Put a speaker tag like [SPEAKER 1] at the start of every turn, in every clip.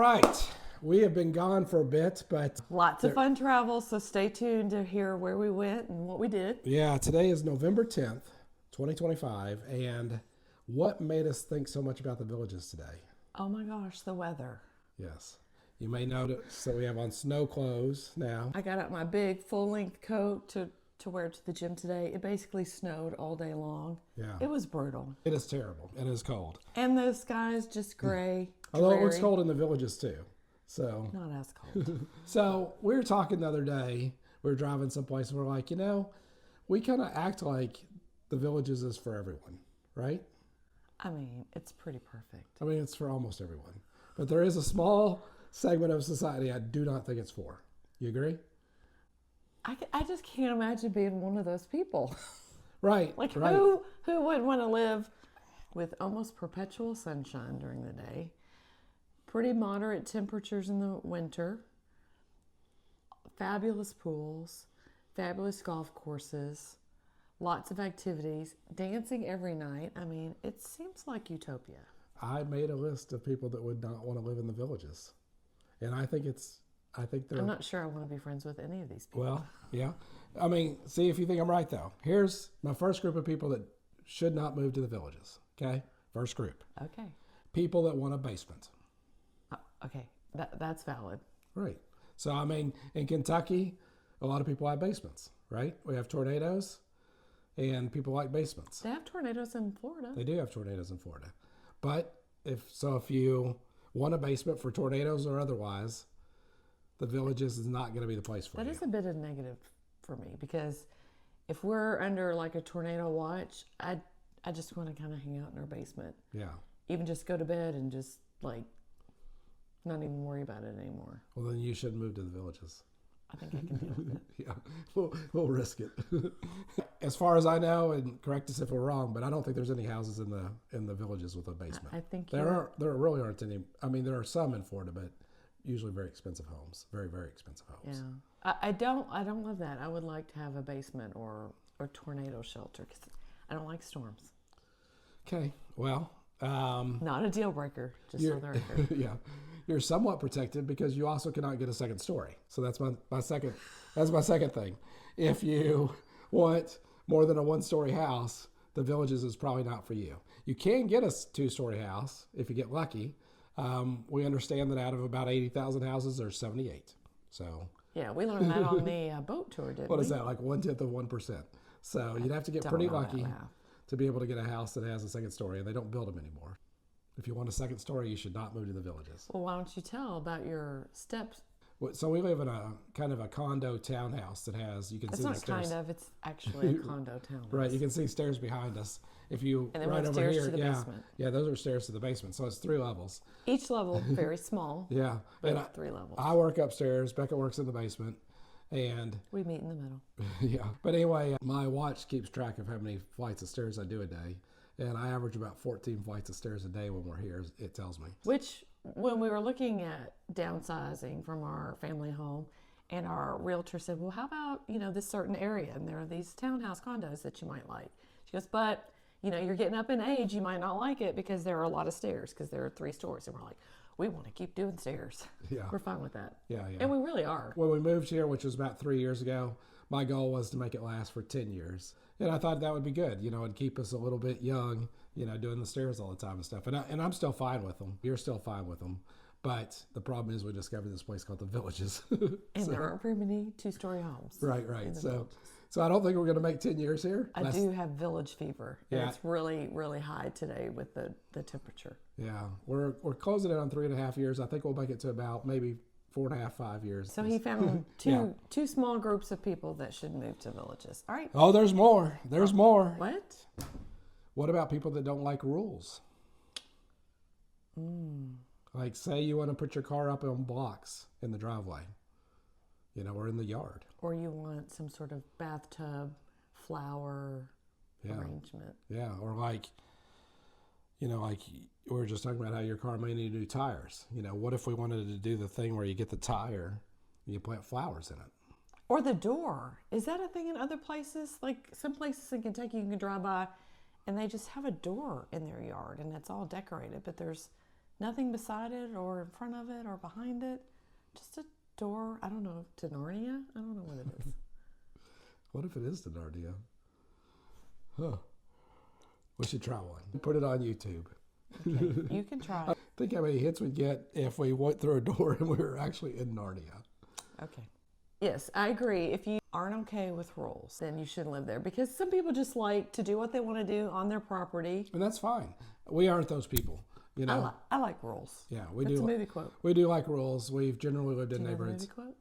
[SPEAKER 1] right. We have been gone for a bit, but
[SPEAKER 2] Lots of fun travel, so stay tuned to hear where we went and what we did.
[SPEAKER 1] yeah, today is November 10th, 2025, and what made us think so much about the villages today?
[SPEAKER 2] Oh my gosh, the weather.
[SPEAKER 1] Yes. You may notice that we have on snow clothes now.
[SPEAKER 2] I got out my big full-length coat to wear to the gym today. It basically snowed all day long.
[SPEAKER 1] Yeah.
[SPEAKER 2] It was brutal.
[SPEAKER 1] It is terrible. It is cold.
[SPEAKER 2] And the sky's just gray.
[SPEAKER 1] Although it looks
[SPEAKER 2] dreary.
[SPEAKER 1] cold in the villages too. So
[SPEAKER 2] Not as cold.
[SPEAKER 1] So we were talking the other day. We were driving someplace and we're like, we kind of act like the villages is for everyone, right?
[SPEAKER 2] I mean, it's pretty perfect.
[SPEAKER 1] I mean, it's for almost everyone. But there is a small segment of society I do not think it's for. You agree?
[SPEAKER 2] I just can't imagine being one of those people.
[SPEAKER 1] Right.
[SPEAKER 2] Like,
[SPEAKER 1] right.
[SPEAKER 2] who would want to live with almost perpetual sunshine during the day, pretty moderate temperatures in the winter, fabulous pools, fabulous golf courses, lots of activities, dancing every night? I mean, it seems like utopia.
[SPEAKER 1] I made a list of people that would not want to live in the villages. And I think they're...
[SPEAKER 2] I'm not sure I want to be friends with any of these people.
[SPEAKER 1] Well, yeah. I mean, see if you think I'm right, though. Here's my first group of people that should not move to the villages, okay? First group.
[SPEAKER 2] Okay.
[SPEAKER 1] People that want a basement.
[SPEAKER 2] Okay, that's valid.
[SPEAKER 1] Right. So, I mean, in Kentucky, a lot of people have basements, right? We have tornadoes, and people like basements.
[SPEAKER 2] They have tornadoes in Florida.
[SPEAKER 1] They do have tornadoes in Florida. But if you want a basement for tornadoes or otherwise, the villages is not going to be the place for you.
[SPEAKER 2] That is a bit of negative for me, because if we're under like a tornado watch, I just want to kind of hang out in our basement.
[SPEAKER 1] Yeah.
[SPEAKER 2] Even just go to bed and just like not even worry about it anymore.
[SPEAKER 1] Well, then you should move to the villages.
[SPEAKER 2] I think I can deal with it.
[SPEAKER 1] Yeah, we'll risk it. As far as I know, and correct us if we're wrong, but I don't think there's any houses in the villages with a basement.
[SPEAKER 2] I think
[SPEAKER 1] there really aren't any. I mean, there are some in Florida, but usually very expensive homes, very, very expensive homes.
[SPEAKER 2] Yeah, I don't love that. I would like to have a basement or tornado shelter because I don't like storms.
[SPEAKER 1] Okay, well,
[SPEAKER 2] not a deal breaker, just for the record.
[SPEAKER 1] Yeah, you're somewhat protected because you also cannot get a second story. So that's my second. That's my second thing. If you want more than a one-story house, the villages is probably not for you. You can get a two-story house if you get lucky. We understand that out of about 80,000 houses, there's 78. So
[SPEAKER 2] yeah, we learned that on the boat tour, didn't we?
[SPEAKER 1] What is that, like 1/10 of 1%? So you'd have to get pretty lucky to be able to get a house that has a second story, and they don't build them anymore. If you want a second story, you should not move to the villages.
[SPEAKER 2] Well, why don't you tell about your steps?
[SPEAKER 1] So we live in a kind of a condo townhouse that has, you can see the stairs.
[SPEAKER 2] It's not kind of, it's actually a condo townhouse.
[SPEAKER 1] Right, you can see stairs behind us. If you
[SPEAKER 2] and then
[SPEAKER 1] right
[SPEAKER 2] we have
[SPEAKER 1] over
[SPEAKER 2] stairs
[SPEAKER 1] here,
[SPEAKER 2] to the basement.
[SPEAKER 1] Yeah, those are stairs to the basement. So it's 3 levels.
[SPEAKER 2] Each level very small.
[SPEAKER 1] Yeah,
[SPEAKER 2] but 3 levels.
[SPEAKER 1] I work upstairs. Becca works in the basement, and
[SPEAKER 2] we meet in the middle.
[SPEAKER 1] Yeah, but anyway, my watch keeps track of how many flights of stairs I do a day, and I average about 14 flights of stairs a day when we're here. It tells me.
[SPEAKER 2] Which, when we were looking at downsizing from our family home, and our realtor said, well, how about, this certain area, and there are these townhouse condos that you might like. She goes, but, you're getting up in age, you might not like it because there are a lot of stairs, because there are 3 stories. And we're like, we want to keep doing stairs.
[SPEAKER 1] Yeah.
[SPEAKER 2] We're fine with that.
[SPEAKER 1] Yeah.
[SPEAKER 2] And we really are.
[SPEAKER 1] When we moved here, which was about 3 years ago, my goal was to make it last for 10 years. And I thought that would be good, and keep us a little bit young, doing the stairs all the time and stuff. And I'm still fine with them. You're still fine with them. But the problem is we discovered this place called the Villages.
[SPEAKER 2] And there aren't very many 2-story homes.
[SPEAKER 1] Right. So I don't think we're going to make 10 years here.
[SPEAKER 2] I do have village fever. And
[SPEAKER 1] Yeah.
[SPEAKER 2] it's really, really high today with the temperature.
[SPEAKER 1] Yeah. We're closing it on 3.5 years. I think we'll make it to about maybe 4.5, 5 years.
[SPEAKER 2] So he found two small groups of people that should move to villages. All right.
[SPEAKER 1] Oh, there's more. There's more.
[SPEAKER 2] What?
[SPEAKER 1] What about people that don't like rules? Like, say you want to put your car up on blocks in the driveway, or in the yard.
[SPEAKER 2] Or you want some sort of bathtub flower arrangement.
[SPEAKER 1] Yeah, or like we were just talking about how your car may need new tires. What if we wanted to do the thing where you get the tire and you plant flowers in it?
[SPEAKER 2] Or the door. Is that a thing in other places? Like some places in Kentucky you can drive by and they just have a door in their yard and it's all decorated, but there's Nothing beside it or in front of it or behind it. Just a door, I don't know, to Narnia? I don't know what it is.
[SPEAKER 1] What if it is to Narnia? Huh. We should try one. Put it on YouTube.
[SPEAKER 2] Okay, you can try.
[SPEAKER 1] Think how many hits we'd get if we went through a door and we were actually in Narnia.
[SPEAKER 2] Okay. Yes, I agree. If you aren't okay with rules, then you shouldn't live there because some people just like to do what they want to do on their property.
[SPEAKER 1] And that's fine. We aren't those people. You know?
[SPEAKER 2] I like rules.
[SPEAKER 1] Yeah, we
[SPEAKER 2] That's
[SPEAKER 1] do.
[SPEAKER 2] a movie quote.
[SPEAKER 1] We do like rules. We've generally lived
[SPEAKER 2] Do
[SPEAKER 1] in
[SPEAKER 2] you have a
[SPEAKER 1] neighborhoods.
[SPEAKER 2] movie quote?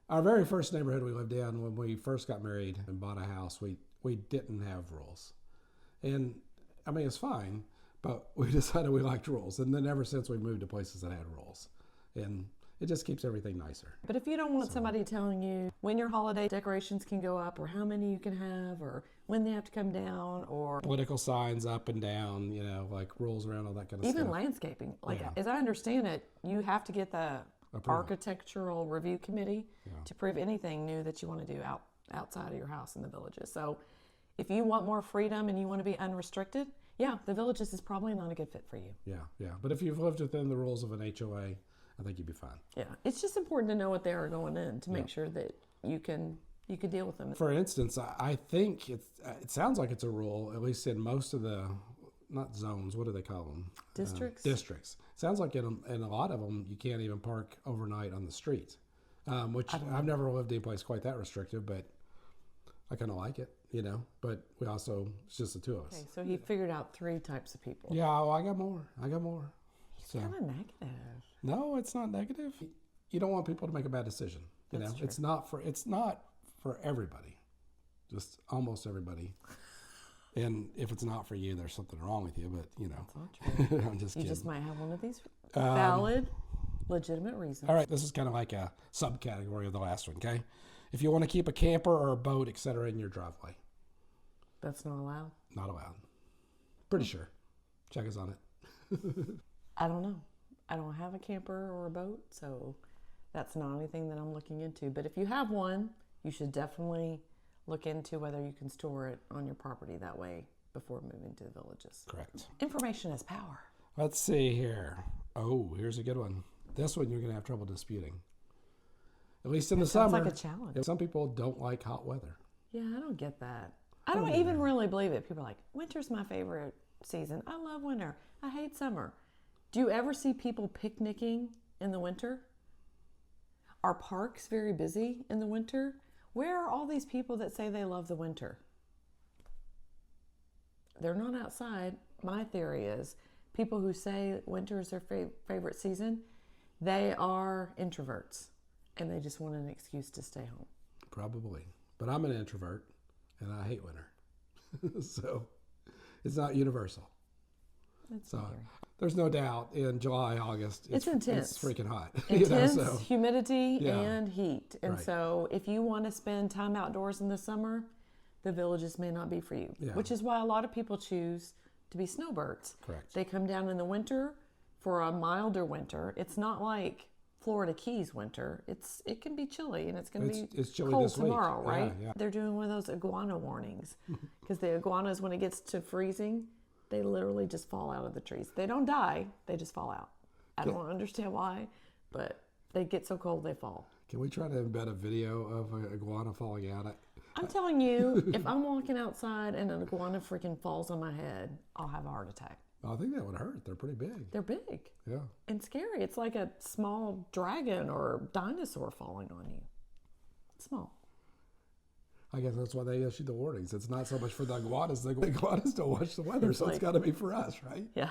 [SPEAKER 1] Our very first neighborhood we lived in when we first got married and bought a house, we didn't have rules. And I mean, it's fine, but we decided we liked rules. And then ever since we moved to places that had rules. And it just keeps everything nicer.
[SPEAKER 2] But if you don't want somebody telling you when your holiday decorations can go up or how many you can have or when they have to come down or
[SPEAKER 1] Political signs up and down, you know, like rules around all that kind of
[SPEAKER 2] even
[SPEAKER 1] stuff.
[SPEAKER 2] landscaping. Like,
[SPEAKER 1] Yeah.
[SPEAKER 2] as I understand it, you have to get the
[SPEAKER 1] Approval.
[SPEAKER 2] architectural review committee
[SPEAKER 1] Yeah.
[SPEAKER 2] to approve anything new that you want to do outside of your house in the villages. So if you want more freedom and you want to be unrestricted, yeah, the villages is probably not a good fit for you.
[SPEAKER 1] Yeah. But if you've lived within the rules of an HOA, I think you'd be fine.
[SPEAKER 2] Yeah, it's just important to know what they are going in to make sure that you can deal with them.
[SPEAKER 1] For instance, I think it sounds like it's a rule, at least in most of the, not zones, what do they call them?
[SPEAKER 2] Districts?
[SPEAKER 1] Districts. Sounds like in a lot of them, you can't even park overnight on the street, which I've never lived any place quite that restrictive, but I kind of like it, you know. But we also, it's just the two of us.
[SPEAKER 2] Okay, so he figured out 3 types of people.
[SPEAKER 1] Yeah, well, I got more.
[SPEAKER 2] It's kind of negative.
[SPEAKER 1] No, it's not negative. You don't want people to make a bad decision. You
[SPEAKER 2] That's
[SPEAKER 1] know,
[SPEAKER 2] true.
[SPEAKER 1] it's not for everybody, just almost everybody. And if it's not for you, there's something wrong with you. But you know,
[SPEAKER 2] That's not true.
[SPEAKER 1] I'm just
[SPEAKER 2] You
[SPEAKER 1] kidding.
[SPEAKER 2] just might have one of these valid, legitimate reasons.
[SPEAKER 1] All right, this is kind of like a subcategory of the last one. Okay, if you want to keep a camper or a boat, etc., in your driveway,
[SPEAKER 2] That's not allowed?
[SPEAKER 1] not allowed. Pretty sure. Check us on it.
[SPEAKER 2] I don't know. I don't have a camper or a boat, so that's not anything that I'm looking into. But if you have one, you should definitely look into whether you can store it on your property that way before moving to the villages.
[SPEAKER 1] Correct.
[SPEAKER 2] Information is power.
[SPEAKER 1] Let's see here. Oh, here's a good one. This one you're going to have trouble disputing. At least in the
[SPEAKER 2] Sounds
[SPEAKER 1] summer.
[SPEAKER 2] like a challenge.
[SPEAKER 1] Some people don't like hot weather.
[SPEAKER 2] Yeah, I don't get that. I don't even really believe it. People are like, winter's my favorite season. I love winter. I hate summer. Do you ever see people picnicking in the winter? Are parks very busy in the winter? Where are all these people that say they love the winter? They're not outside. My theory is people who say winter is their favorite season, they are introverts and they just want an excuse to stay home.
[SPEAKER 1] Probably. But I'm an introvert and I hate winter. So it's not universal.
[SPEAKER 2] That's
[SPEAKER 1] So
[SPEAKER 2] my theory.
[SPEAKER 1] there's no doubt in July, August,
[SPEAKER 2] It's intense.
[SPEAKER 1] It's freaking hot.
[SPEAKER 2] Intense humidity
[SPEAKER 1] Yeah.
[SPEAKER 2] and heat. And
[SPEAKER 1] Right.
[SPEAKER 2] so if you want to spend time outdoors in the summer, the villages may not be for you.
[SPEAKER 1] Yeah.
[SPEAKER 2] Which is why a lot of people choose to be snowbirds.
[SPEAKER 1] Correct.
[SPEAKER 2] They come down in the winter for a milder winter. It's not like Florida Keys winter. It can be chilly and it's going to be
[SPEAKER 1] It's chilly
[SPEAKER 2] cold
[SPEAKER 1] this week.
[SPEAKER 2] tomorrow,
[SPEAKER 1] Yeah,
[SPEAKER 2] right?
[SPEAKER 1] yeah.
[SPEAKER 2] They're doing one of those iguana warnings because the iguanas, when it gets to freezing, they literally just fall out of the trees. They don't die, they just fall out. I don't understand why, but they get so cold they fall.
[SPEAKER 1] Can we try to embed a video of an iguana falling out?
[SPEAKER 2] I'm telling you, if I'm walking outside and an iguana freaking falls on my head, I'll have a heart attack.
[SPEAKER 1] I think that would hurt. They're pretty big.
[SPEAKER 2] They're big
[SPEAKER 1] Yeah.
[SPEAKER 2] and scary. It's like a small dragon or dinosaur falling on you. It's small.
[SPEAKER 1] I guess that's why they issue the warnings. It's not so much for the iguanas. The iguanas don't watch the weather, so it's
[SPEAKER 2] like-
[SPEAKER 1] got to be for us, right?
[SPEAKER 2] Yeah.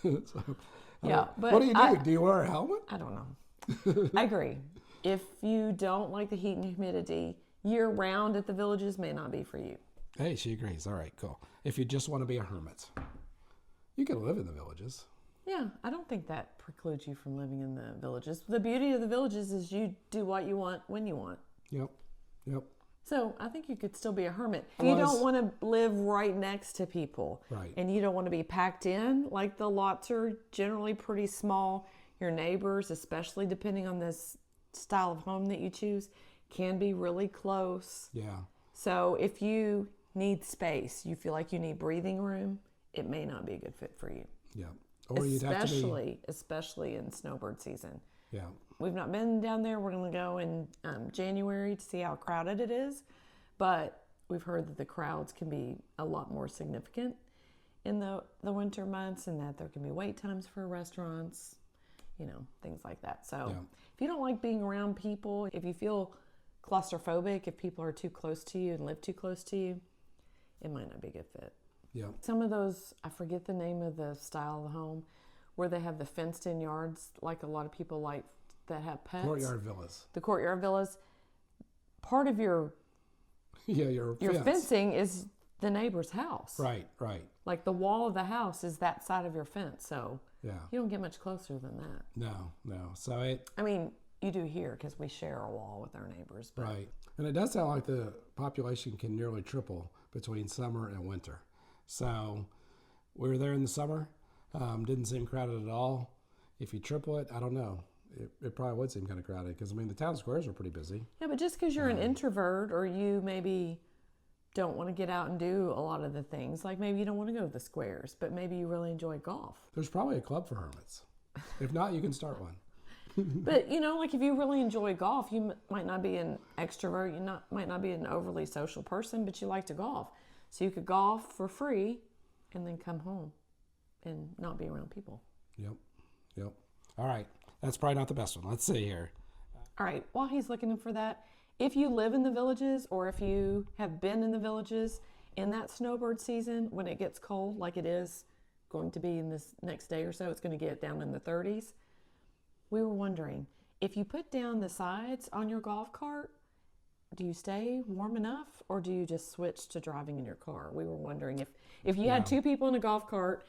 [SPEAKER 1] So,
[SPEAKER 2] Yeah, but
[SPEAKER 1] what do you do? Do you wear a helmet?
[SPEAKER 2] I don't know. I agree. If you don't like the heat and humidity, year round at the villages may not be for you.
[SPEAKER 1] Hey, she agrees. All right, cool. If you just want to be a hermit, you can live in the villages.
[SPEAKER 2] Yeah, I don't think that precludes you from living in the villages. The beauty of the villages is you do what you want when you want.
[SPEAKER 1] Yep.
[SPEAKER 2] So I think you could still be a hermit. If you don't want to live right next to people,
[SPEAKER 1] Right.
[SPEAKER 2] and you don't want to be packed in, like the lots are generally pretty small. Your neighbors, especially depending on this style of home that you choose, can be really close.
[SPEAKER 1] Yeah.
[SPEAKER 2] So if you need space, you feel like you need breathing room it may not be a good fit for you.
[SPEAKER 1] Yeah. Or you'd have to be,
[SPEAKER 2] especially in snowbird season.
[SPEAKER 1] yeah.
[SPEAKER 2] We've not been down there. We're going to go in January to see how crowded it is, but we've heard that the crowds can be a lot more significant in the winter months, and that there can be wait times for restaurants, things like that. So if you don't like being around people, if you feel claustrophobic, if people are too close to you and live too close to you, it might not be a good fit.
[SPEAKER 1] Yeah.
[SPEAKER 2] Some of those, I forget the name of the style of the home, where they have the fenced in yards, like a lot of people like that have pets.
[SPEAKER 1] Courtyard villas.
[SPEAKER 2] The courtyard villas. Part of your
[SPEAKER 1] your
[SPEAKER 2] fencing is the neighbor's house.
[SPEAKER 1] Right.
[SPEAKER 2] Like the wall of the house is that side of your fence, so
[SPEAKER 1] Yeah.
[SPEAKER 2] you don't get much closer than that.
[SPEAKER 1] No. So
[SPEAKER 2] I mean, you do here because we share a wall with our neighbors. But
[SPEAKER 1] right. And it does sound like the population can nearly triple between summer and winter. So we were there in the summer. Didn't seem crowded at all. If you triple it, I don't know. It probably would seem kind of crowded because, the town squares are pretty busy.
[SPEAKER 2] Yeah, but just because you're an introvert, or you maybe don't want to get out and do a lot of the things, like maybe you don't want to go to the squares, but maybe you really enjoy golf.
[SPEAKER 1] There's probably a club for hermits. If not, you can start one.
[SPEAKER 2] But, like if you really enjoy golf, you might not be an extrovert, might not be an overly social person, but you like to golf. So you could golf for free and then come home and not be around people.
[SPEAKER 1] Yep. All right. That's probably not the best one. Let's see here.
[SPEAKER 2] All right. While he's looking for that, if you live in the villages, or if you have been in the villages in that snowbird season, when it gets cold, like it is going to be in this next day or so, it's going to get down in the 30s. We were wondering, if you put down the sides on your golf cart, do you stay warm enough, or do you just switch to driving in your car? We were wondering if you had two people in a golf cart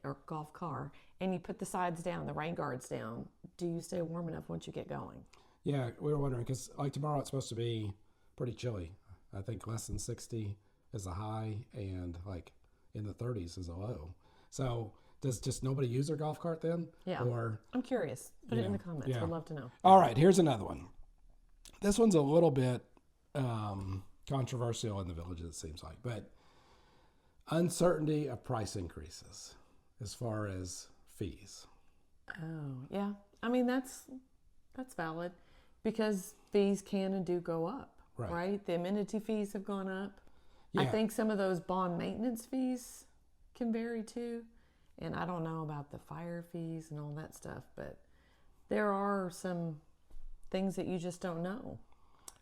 [SPEAKER 2] or golf car, and you put the sides down, the rain guards down, do you stay warm enough once you get going?
[SPEAKER 1] Yeah, we were wondering because like tomorrow it's supposed to be pretty chilly. I think less than 60 is a high, and like in the 30s is a low. So does just nobody use their golf cart then?
[SPEAKER 2] Yeah.
[SPEAKER 1] Or
[SPEAKER 2] I'm curious. Put it in the comments.
[SPEAKER 1] Yeah.
[SPEAKER 2] We'd love to know.
[SPEAKER 1] All right, here's another one. This one's a little bit controversial in the villages, it seems like, but uncertainty of price increases as far as fees.
[SPEAKER 2] Oh, yeah. I mean, that's valid, because fees can and do go up, right? The amenity fees have gone up.
[SPEAKER 1] Yeah.
[SPEAKER 2] I think some of those bond maintenance fees can vary too. And I don't know about the fire fees and all that stuff, but there are some things that you just don't know.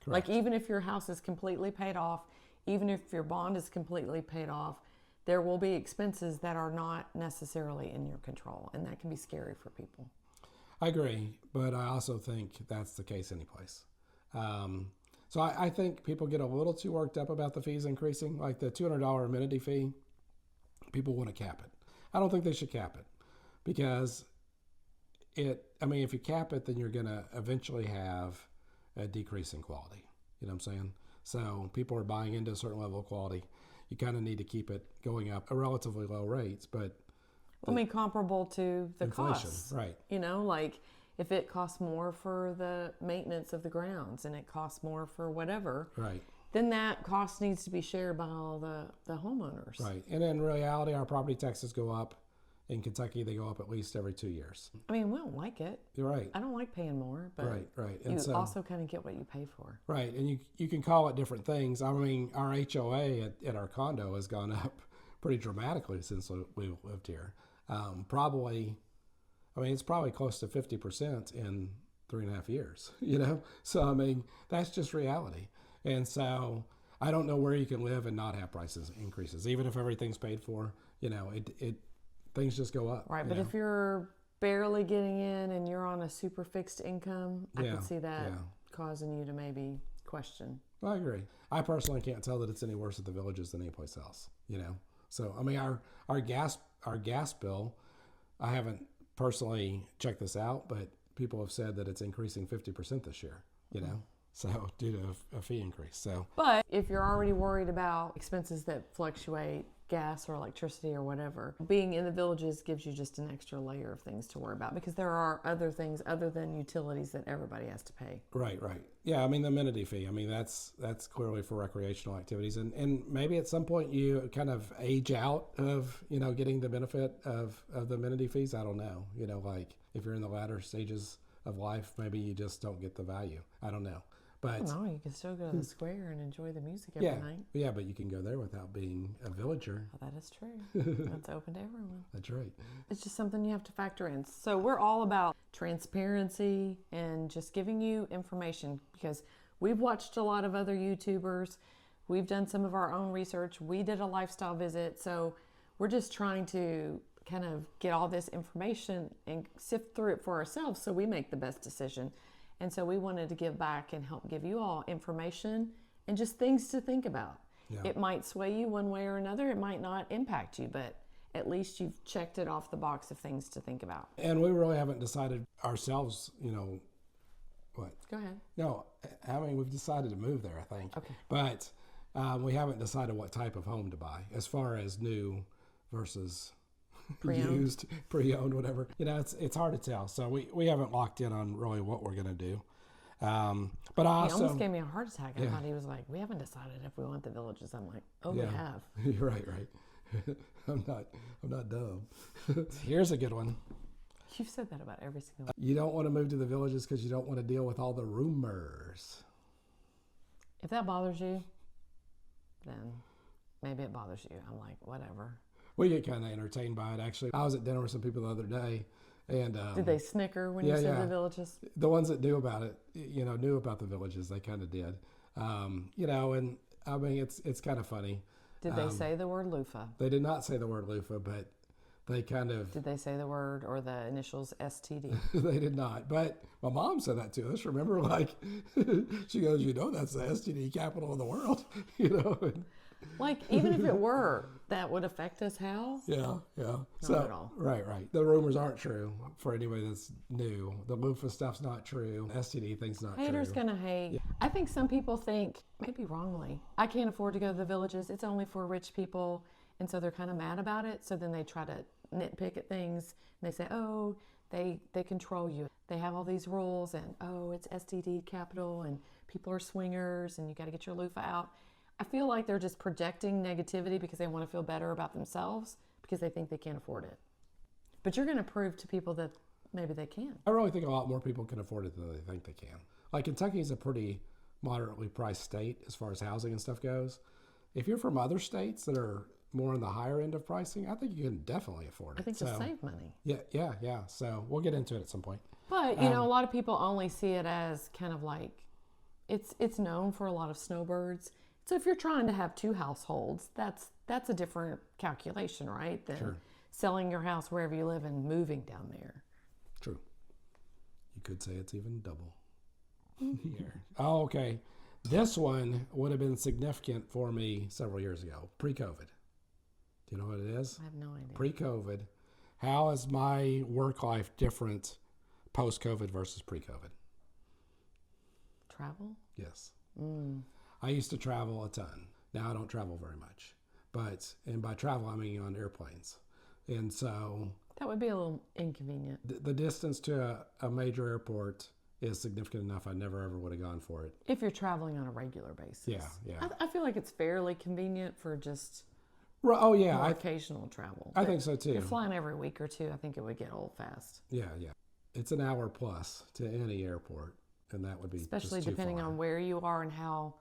[SPEAKER 1] Correct.
[SPEAKER 2] Like even if your house is completely paid off, even if your bond is completely paid off, there will be expenses that are not necessarily in your control, and that can be scary for people.
[SPEAKER 1] I agree, but I also think that's the case anyplace. So I think people get a little too worked up about the fees increasing, like the $200 amenity fee. People want to cap it. I don't think they should cap it, because if you cap it, then you're going to eventually have a decrease in quality. You know what I'm saying? So people are buying into a certain level of quality. You kind of need to keep it going up at relatively low rates, but
[SPEAKER 2] comparable to the
[SPEAKER 1] inflation,
[SPEAKER 2] costs.
[SPEAKER 1] right?
[SPEAKER 2] Like if it costs more for the maintenance of the grounds and it costs more for whatever,
[SPEAKER 1] Right.
[SPEAKER 2] then that cost needs to be shared by all the homeowners.
[SPEAKER 1] Right. And in reality, our property taxes go up. In Kentucky, they go up at least every 2 years.
[SPEAKER 2] I mean, we don't like it.
[SPEAKER 1] You're right.
[SPEAKER 2] I don't like paying more, but
[SPEAKER 1] Right.
[SPEAKER 2] you also kind of get what you pay for.
[SPEAKER 1] Right. And you can call it different things. I mean, our HOA at our condo has gone up pretty dramatically since we lived here. It's probably close to 50% in 3.5 years, So, that's just reality. And so I don't know where you can live and not have prices increases. Even if everything's paid for, things just go up.
[SPEAKER 2] Right, but if you're barely getting in and you're on a super fixed income, I could see that causing you to maybe question.
[SPEAKER 1] I agree. I personally can't tell that it's any worse at the villages than any place else, So, our gas bill, I haven't personally checked this out, but people have said that it's increasing 50% this year, So due to a fee increase. So,
[SPEAKER 2] but if you're already worried about expenses that fluctuate, gas or electricity or whatever. Being in the villages gives you just an extra layer of things to worry about because there are other things other than utilities that everybody has to pay.
[SPEAKER 1] Right, right. Yeah, I mean, the amenity fee, I mean, that's clearly for recreational activities. And maybe at some point you kind of age out of, getting the benefit of the amenity fees. I don't know. Like if you're in the latter stages of life, maybe you just don't get the value. I don't know. But
[SPEAKER 2] no, you can still go to the square and enjoy the music every night.
[SPEAKER 1] Yeah, but you can go there without being a villager.
[SPEAKER 2] Well, that is true. That's open to everyone.
[SPEAKER 1] That's right.
[SPEAKER 2] It's just something you have to factor in. So we're all about transparency and just giving you information because we've watched a lot of other YouTubers. We've done some of our own research. We did a lifestyle visit. So we're just trying to kind of get all this information and sift through it for ourselves so we make the best decision. And so we wanted to give back and help give you all information and just things to think about. Yeah. It might sway you one way or another. It might not impact you, but at least you've checked it off the box of things to think about.
[SPEAKER 1] And we really haven't decided ourselves, what?
[SPEAKER 2] Go ahead.
[SPEAKER 1] No, I mean, we've decided to move there, I think.
[SPEAKER 2] Okay.
[SPEAKER 1] But we haven't decided what type of home to buy as far as new versus
[SPEAKER 2] pre-owned.
[SPEAKER 1] Used, pre-owned, whatever. It's hard to tell. So we haven't locked in on really what we're going to do. But I also...
[SPEAKER 2] He almost gave me a heart attack. I thought he was like, we haven't decided if we want the villages. I'm like, we have.
[SPEAKER 1] You're right. I'm not dumb. Here's a good one.
[SPEAKER 2] You've said that about every single one.
[SPEAKER 1] You don't want to move to the villages because you don't want to deal with all the rumors.
[SPEAKER 2] If that bothers you, then maybe it bothers you. I'm like, whatever.
[SPEAKER 1] We get kind of entertained by it, actually. I was at dinner with some people the other day, and
[SPEAKER 2] did they snicker when you said the villages?
[SPEAKER 1] The ones that knew about it, knew about the villages, they kind of did. And I mean, it's kind of funny.
[SPEAKER 2] Did they say the word loofah?
[SPEAKER 1] They did not say the word loofah, but they kind of...
[SPEAKER 2] Did they say the word or the initials STD?
[SPEAKER 1] They did not, but my mom said that to us. Remember, like, she goes, that's the STD capital of the world,
[SPEAKER 2] Like, even if it were, that would affect us how?
[SPEAKER 1] Yeah.
[SPEAKER 2] Not at all.
[SPEAKER 1] Right. The rumors aren't true for anybody that's new. The loofah stuff's not true. STD thing's not true.
[SPEAKER 2] Haters gonna hate. Yeah. I think some people think, maybe wrongly, I can't afford to go to the villages. It's only for rich people. And so they're kind of mad about it. So then they try to nitpick at things. And they say, oh, they control you. They have all these rules and, oh, it's STD capital and people are swingers and you got to get your loofah out. I feel like they're just projecting negativity because they want to feel better about themselves because they think they can't afford it. But you're going to prove to people that maybe they can.
[SPEAKER 1] I really think a lot more people can afford it than they think they can. Like Kentucky is a pretty moderately priced state as far as housing and stuff goes. If you're from other states that are more on the higher end of pricing, I think you can definitely afford it.
[SPEAKER 2] I think you'll save money.
[SPEAKER 1] Yeah. So we'll get into it at some point.
[SPEAKER 2] But, a lot of people only see it as kind of like, it's known for a lot of snowbirds. So if you're trying to have two households, that's a different calculation, right? Than selling your house wherever you live and moving down there.
[SPEAKER 1] True. You could say it's even double here. Oh, okay. This one would have been significant for me several years ago, pre-COVID. Do you know what it is?
[SPEAKER 2] I have no idea.
[SPEAKER 1] Pre-COVID. How is my work life different post-COVID versus pre-COVID?
[SPEAKER 2] Travel?
[SPEAKER 1] Yes. I used to travel a ton. Now I don't travel very much. And by travel, I mean on airplanes. And so...
[SPEAKER 2] That would be a little inconvenient.
[SPEAKER 1] The distance to a major airport is significant enough. I never ever would have gone for it.
[SPEAKER 2] If you're traveling on a regular basis.
[SPEAKER 1] Yeah.
[SPEAKER 2] I feel like it's fairly convenient for just
[SPEAKER 1] more
[SPEAKER 2] occasional travel.
[SPEAKER 1] I think so too.
[SPEAKER 2] If you're flying every week or two, I think it would get old fast.
[SPEAKER 1] Yeah. It's an hour plus to any airport, and that would be
[SPEAKER 2] especially
[SPEAKER 1] just too
[SPEAKER 2] depending
[SPEAKER 1] far.
[SPEAKER 2] on where you are and how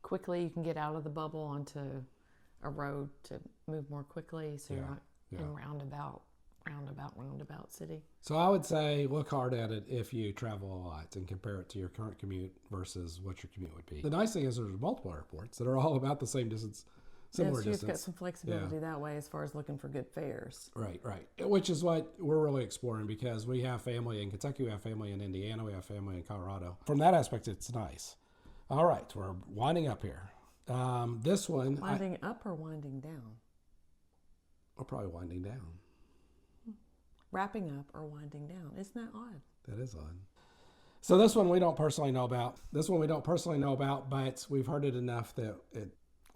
[SPEAKER 2] quickly you can get out of the bubble onto a road to move more quickly, so you're not in roundabout city.
[SPEAKER 1] So I would say look hard at it if you travel a lot and compare it to your current commute versus what your commute would be. The nice thing is there's multiple airports that are all about the same distance, similar distance.
[SPEAKER 2] You've got some flexibility that way as far as looking for good fares.
[SPEAKER 1] Right. Which is what we're really exploring because we have family in Kentucky, we have family in Indiana, we have family in Colorado. From that aspect, it's nice. All right, we're winding up here. This one...
[SPEAKER 2] Winding up or winding down?
[SPEAKER 1] We're probably winding down.
[SPEAKER 2] Wrapping up or winding down. Isn't that odd?
[SPEAKER 1] That is odd. So this one we don't personally know about. But we've heard it enough that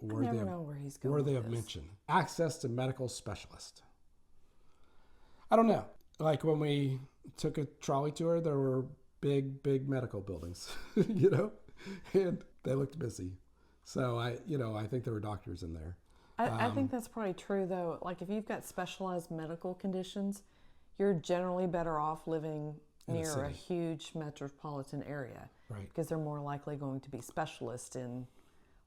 [SPEAKER 2] I never know where he's going
[SPEAKER 1] worthy
[SPEAKER 2] with
[SPEAKER 1] of
[SPEAKER 2] this.
[SPEAKER 1] mention. Access to medical specialist. I don't know. Like when we took a trolley tour, there were big medical buildings, you know, and they looked busy. So I think there were doctors in there.
[SPEAKER 2] I think that's probably true, though. Like if you've got specialized medical conditions, you're generally better off living near a huge metropolitan area.
[SPEAKER 1] Right.
[SPEAKER 2] Because they're more likely going to be specialists in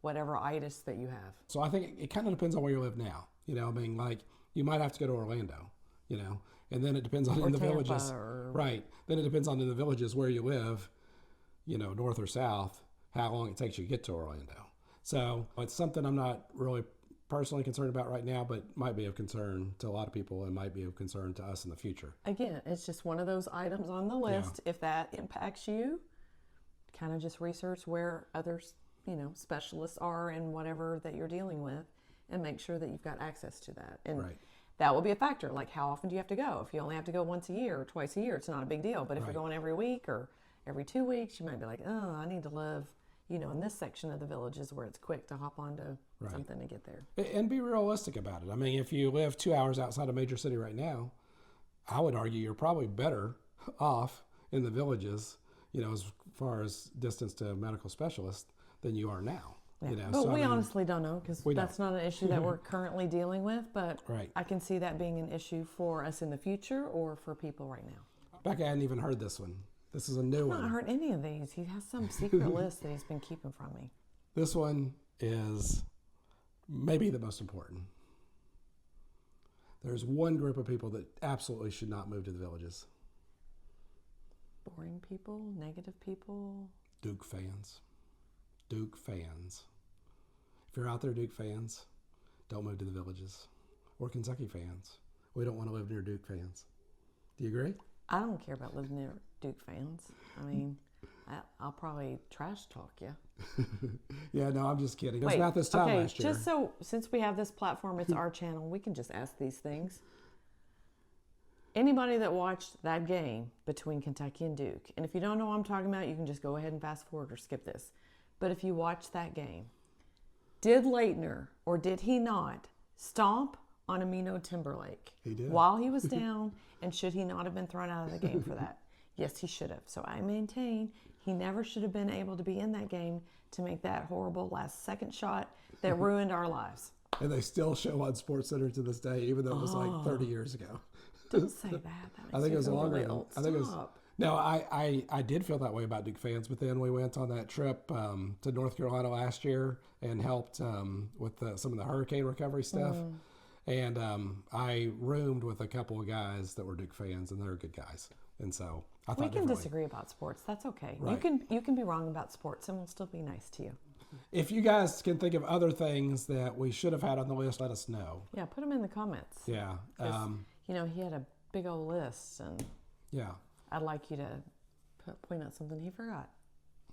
[SPEAKER 2] whatever itis that you have.
[SPEAKER 1] So I think it kind of depends on where you live now. You know, I mean, like you might have to go to Orlando, you know, and then it depends on
[SPEAKER 2] Or
[SPEAKER 1] in the
[SPEAKER 2] Tampa
[SPEAKER 1] villages. Right. Then it depends on in the villages where you live, you know, north or south, how long it takes you to get to Orlando. So it's something I'm not really personally concerned about right now, but might be of concern to a lot of people and might be of concern to us in the future.
[SPEAKER 2] Again, it's just one of those items on the list. If that impacts you, kind of just research where others, you know, specialists are in whatever that you're dealing with and make sure that you've got access to that. And that will be a factor. Like how often do you have to go? If you only have to go once a year or twice a year, it's not a big deal. But if you're going every week or every 2 weeks, you might be like, oh, I need to live, you know, in this section of the villages where it's quick to hop onto something to get there.
[SPEAKER 1] And be realistic about it. I mean, if you live 2 hours outside a major city right now, I would argue you're probably better off in the villages, you know, as far as distance to a medical specialist than you are now.
[SPEAKER 2] Yeah.
[SPEAKER 1] You know?
[SPEAKER 2] But we honestly don't know because that's
[SPEAKER 1] don't.
[SPEAKER 2] not an issue that we're currently dealing with. But I can see that being an issue for us in the future or for people right now.
[SPEAKER 1] Becca, I hadn't even heard this one. This is a new one.
[SPEAKER 2] I've not heard any of these. He has some secret list that he's been keeping from me.
[SPEAKER 1] This one is maybe the most important. There's one group of people that absolutely should not move to the villages.
[SPEAKER 2] Boring people, negative people.
[SPEAKER 1] Duke fans. Duke fans. If you're out there, Duke fans, don't move to the villages. Or Kentucky fans. We don't want to live near Duke fans. Do you agree?
[SPEAKER 2] I don't care about living near Duke fans. I mean, I'll probably trash talk you.
[SPEAKER 1] Yeah, no, I'm just kidding. It was about this time last year.
[SPEAKER 2] Just so, since we have this platform, it's our channel, we can just ask these things. Anybody that watched that game between Kentucky and Duke, and if you don't know what I'm talking about, you can just go ahead and fast forward or skip this. But if you watched that game, did Leitner or did he not stomp on Amino Timberlake?
[SPEAKER 1] He did.
[SPEAKER 2] While he was down, and should he not have been thrown out of the game for that? Yes, he should have. So I maintain he never should have been able to be in that game to make that horrible last second shot that ruined our lives.
[SPEAKER 1] And they still show on SportsCenter to this day, even though it was like 30 years ago.
[SPEAKER 2] Don't say that.
[SPEAKER 1] I think it was longer.
[SPEAKER 2] Old.
[SPEAKER 1] I think it was. No, I did feel that way about Duke fans, but then we went on that trip to North Carolina last year and helped with some of the hurricane recovery stuff. And I roomed with a couple of guys that were Duke fans, and they're good guys. And so I thought
[SPEAKER 2] we can disagree about sports. That's okay.
[SPEAKER 1] Right.
[SPEAKER 2] You can be wrong about sports, and we'll still be nice to you.
[SPEAKER 1] If you guys can think of other things that we should have had on the list, let us know.
[SPEAKER 2] Yeah, put them in the comments.
[SPEAKER 1] Yeah.
[SPEAKER 2] You know, he had a big old list, and
[SPEAKER 1] yeah.
[SPEAKER 2] I'd like you to point out something he forgot.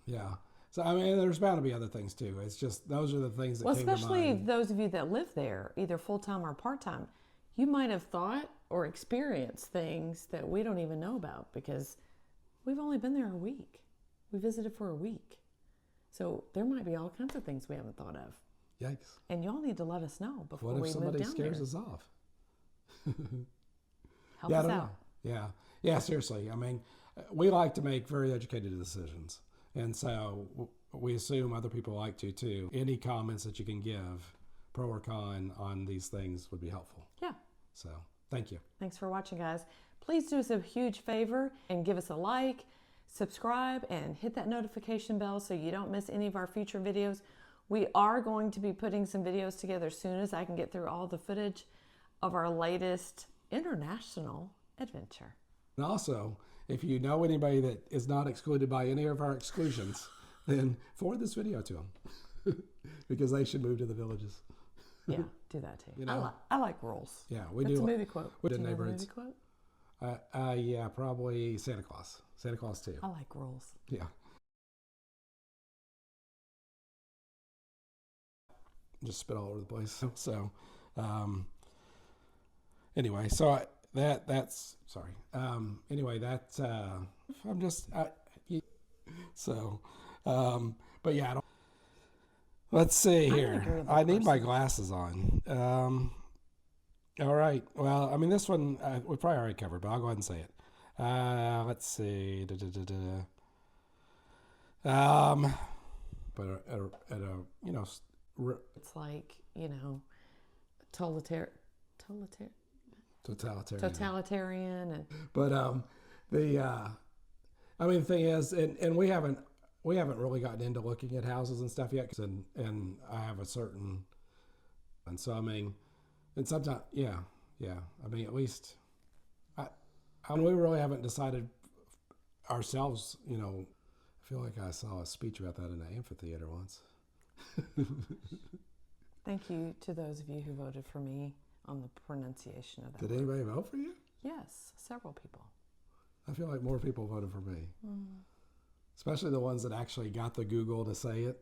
[SPEAKER 1] Yeah. So, I mean, there's bound to be other things, too. It's just those are the things that came to mind.
[SPEAKER 2] Especially those of you that live there, either full-time or part-time. You might have thought or experienced things that we don't even know about because we've only been there a week. We visited for a week. So there might be all kinds of things we haven't thought of.
[SPEAKER 1] Yikes.
[SPEAKER 2] And y'all need to let us know before we move down there.
[SPEAKER 1] What if somebody scares us off?
[SPEAKER 2] Help us out.
[SPEAKER 1] Yeah. Yeah, seriously. I mean, we like to make very educated decisions. And so we assume other people like to, too. Any comments that you can give, pro or con, on these things would be helpful.
[SPEAKER 2] Yeah.
[SPEAKER 1] So, thank you.
[SPEAKER 2] Thanks for watching, guys. Please do us a huge favor and give us a like, subscribe, and hit that notification bell so you don't miss any of our future videos. We are going to be putting some videos together as soon as I can get through all the footage of our latest international adventure.
[SPEAKER 1] And also, if you know anybody that is not excluded by any of our exclusions, then forward this video to them because they should move to the villages.
[SPEAKER 2] Yeah, do that too.
[SPEAKER 1] You know?
[SPEAKER 2] I like rules.
[SPEAKER 1] Yeah, we
[SPEAKER 2] That's
[SPEAKER 1] do.
[SPEAKER 2] a movie quote.
[SPEAKER 1] We
[SPEAKER 2] Do
[SPEAKER 1] did
[SPEAKER 2] you know the
[SPEAKER 1] neighborhoods.
[SPEAKER 2] movie quote?
[SPEAKER 1] Yeah, probably Santa Claus. Santa Claus too.
[SPEAKER 2] I like rules.
[SPEAKER 1] Yeah. Just spit all over the place. So, anyway, so that's sorry. Anyway, that's I'm just so, but yeah, Let's see
[SPEAKER 2] I'm an
[SPEAKER 1] here.
[SPEAKER 2] agreeable
[SPEAKER 1] I need my
[SPEAKER 2] person.
[SPEAKER 1] glasses on. All right. Well, I mean, this one we probably already covered, but I'll go ahead and say it. Let's see. But at a
[SPEAKER 2] It's like, you know, totalitarian,
[SPEAKER 1] totalitarian.
[SPEAKER 2] totalitarian, and
[SPEAKER 1] But I mean, the thing is, and we haven't really gotten into looking at houses and stuff yet. And I have a certain, and so I mean, and sometimes, yeah. I mean, at least, I mean, we really haven't decided ourselves. You know, I feel like I saw a speech about that in an amphitheater once.
[SPEAKER 2] thank you to those of you who voted for me on the pronunciation of that
[SPEAKER 1] Did
[SPEAKER 2] word.
[SPEAKER 1] anybody vote for you?
[SPEAKER 2] Yes, several people.
[SPEAKER 1] I feel like more people voted for me, especially the ones that actually got the Google to say it.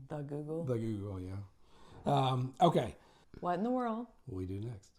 [SPEAKER 2] The Google.
[SPEAKER 1] The Google, yeah. Okay,
[SPEAKER 2] What in the world?
[SPEAKER 1] what we do next?